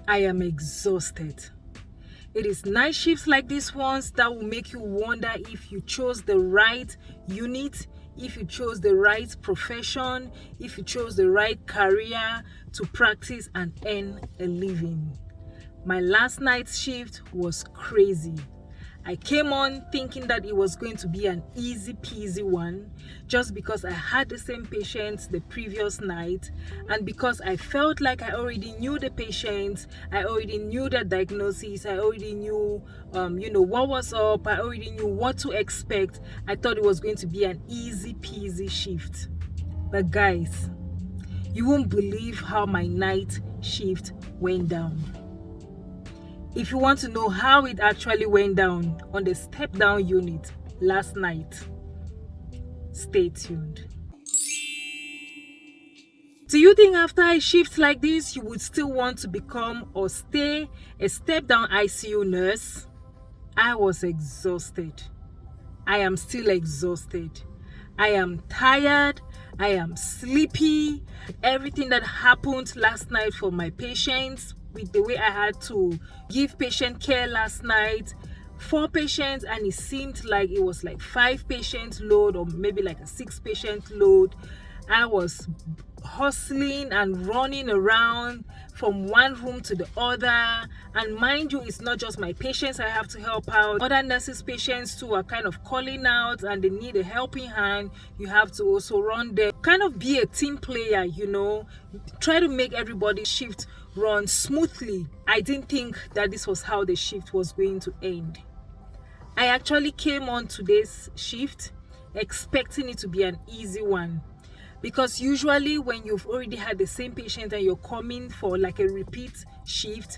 I am exhausted. It is night shifts like these ones that will make you wonder if you chose the right unit, if you chose the right profession, if you chose the right career to practice and earn a living. My last night's shift was crazy. I came on thinking that it was going to be an easy peasy one, just because I had the same patient the previous night, and because I felt like I already knew the patient, I already knew the diagnosis, I already knew what was up, I already knew what to expect. I thought it was going to be an easy peasy shift. But guys, you won't believe how my night shift went down. If you want to know how it actually went down on the step down unit last night, stay tuned. Do you think after a shift like this, you would still want to become or stay a step down ICU nurse? I was exhausted. I am still exhausted. I am tired. I am sleepy. Everything that happened last night for my patients, with the way I had to give patient care last night, 4 patients, and it seemed like it was like 5 patient load or maybe like a 6 patient load. I was hustling and running around from one room to the other, and mind you, it's not just my patients I have to help out. Other nurses' patients too are kind of calling out and they need a helping hand. You have to also run there, kind of be a team player, try to make everybody's shift run smoothly. I didn't think that this was how the shift was going to end. I actually came on today's shift expecting it to be an easy one, because usually when you've already had the same patient and you're coming for like a repeat shift,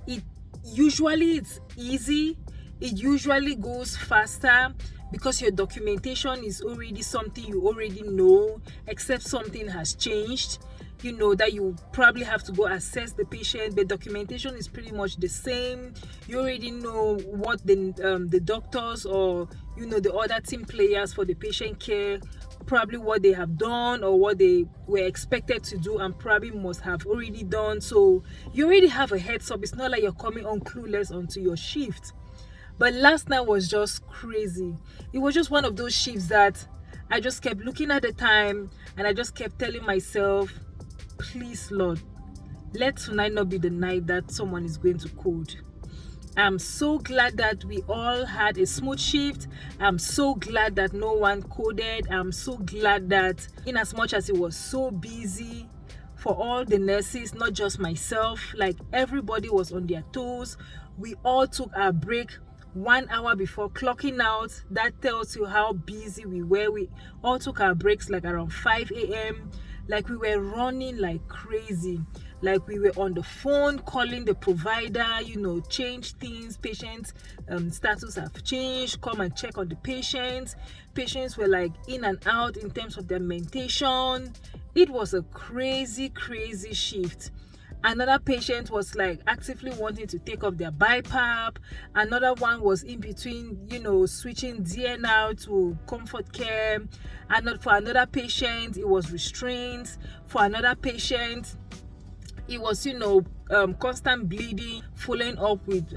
it's easy, it usually goes faster, because your documentation is already something you already know, except something has changed, that you probably have to go assess the patient. The documentation is pretty much the same. You already know what the doctors or the other team players for the patient care, probably what they have done or what they were expected to do and probably must have already done. So you already have a heads up. It's not like you're coming on clueless onto your shift. But last night was just crazy. It was just one of those shifts that I just kept looking at the time and I just kept telling myself, please Lord, let tonight not be the night that someone is going to code. I'm so glad that we all had a smooth shift. I'm so glad that no one coded. I'm so glad that in as much as it was so busy for all the nurses, not just myself, like everybody was on their toes. We all took our break 1 hour before clocking out. That tells you how busy we were. We all took our breaks like around 5 a.m. Like we were running like crazy. Like we were on the phone calling the provider, change things, patients status have changed, come and check on the patients. Patients were like in and out in terms of their mentation. It was a crazy shift. Another patient was like actively wanting to take off their BiPAP. Another one was in between, switching DNR to comfort care. And for another patient, it was restraints. For another patient, it was, constant bleeding, following up with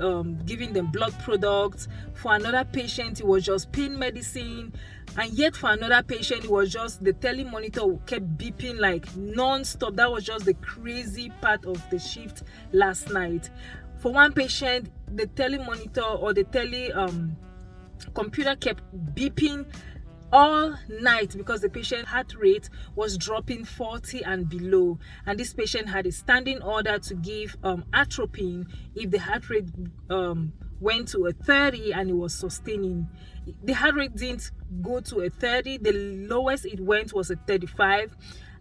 giving them blood products. For another patient, it was just pain medicine. And yet for another patient, it was just the telemonitor kept beeping like non-stop. That was just the crazy part of the shift last night. For one patient, the telemonitor or the computer kept beeping all night because the patient's heart rate was dropping 40 and below, and this patient had a standing order to give atropine if the heart rate went to a 30 and it was sustaining. The heart rate didn't go to a 30. The lowest it went was a 35,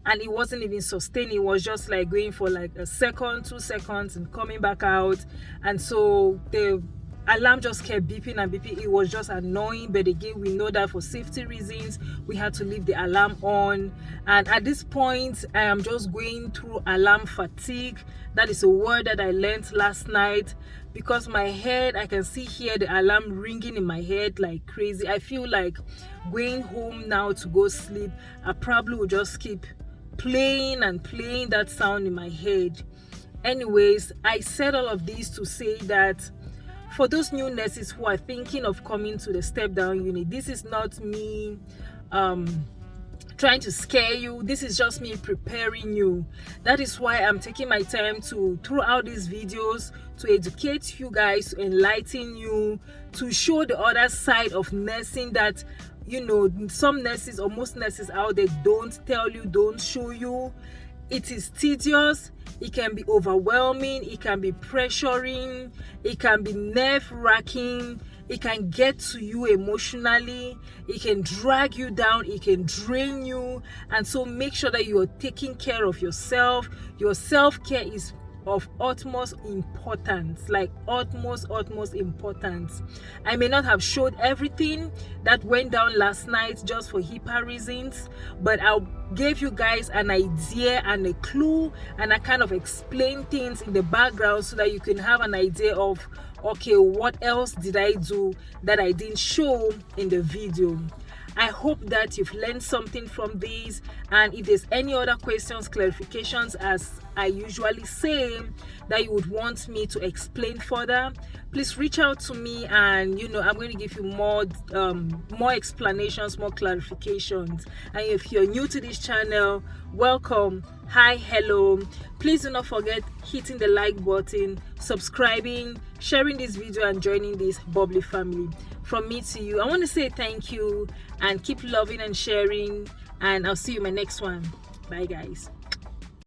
and it wasn't even sustaining. It was just like going for like a second, 2 seconds and coming back out. And so the alarm just kept beeping and beeping. It was just annoying, but again, we know that for safety reasons we had to leave the alarm on. And at this point, I am just going through alarm fatigue. That is a word that I learned last night, because my head, I can hear the alarm ringing in my head like crazy. I feel like going home now to go sleep, I probably would just keep playing and playing that sound in my head. Anyways, I said all of this to say that for those new nurses who are thinking of coming to the step down unit, this is not me trying to scare you. This is just me preparing you. That is why I'm taking my time to throw out these videos to educate you guys, to enlighten you, to show the other side of nursing that, you know, some nurses or most nurses out there don't tell you, don't show you. It is tedious, it can be overwhelming, it can be pressuring, it can be nerve-wracking, it can get to you emotionally, it can drag you down, it can drain you. And so make sure that you are taking care of yourself. Your self-care is of utmost importance, like utmost importance. I may not have showed everything that went down last night just for HIPAA reasons, but I gave you guys an idea and a clue, and I kind of explained things in the background so that you can have an idea of, okay, what else did I do that I didn't show in the video. I hope that you've learned something from these, and if there's any other questions, clarifications, as I usually say, that you would want me to explain further, please reach out to me, and you know, I'm going to give you more explanations, more clarifications. And if you're new to this channel, welcome. Hi, hello. Please do not forget hitting the like button, subscribing, sharing this video, and joining this bubbly family. From me to you, I want to say thank you, and keep loving and sharing, and I'll see you in my next one. Bye guys.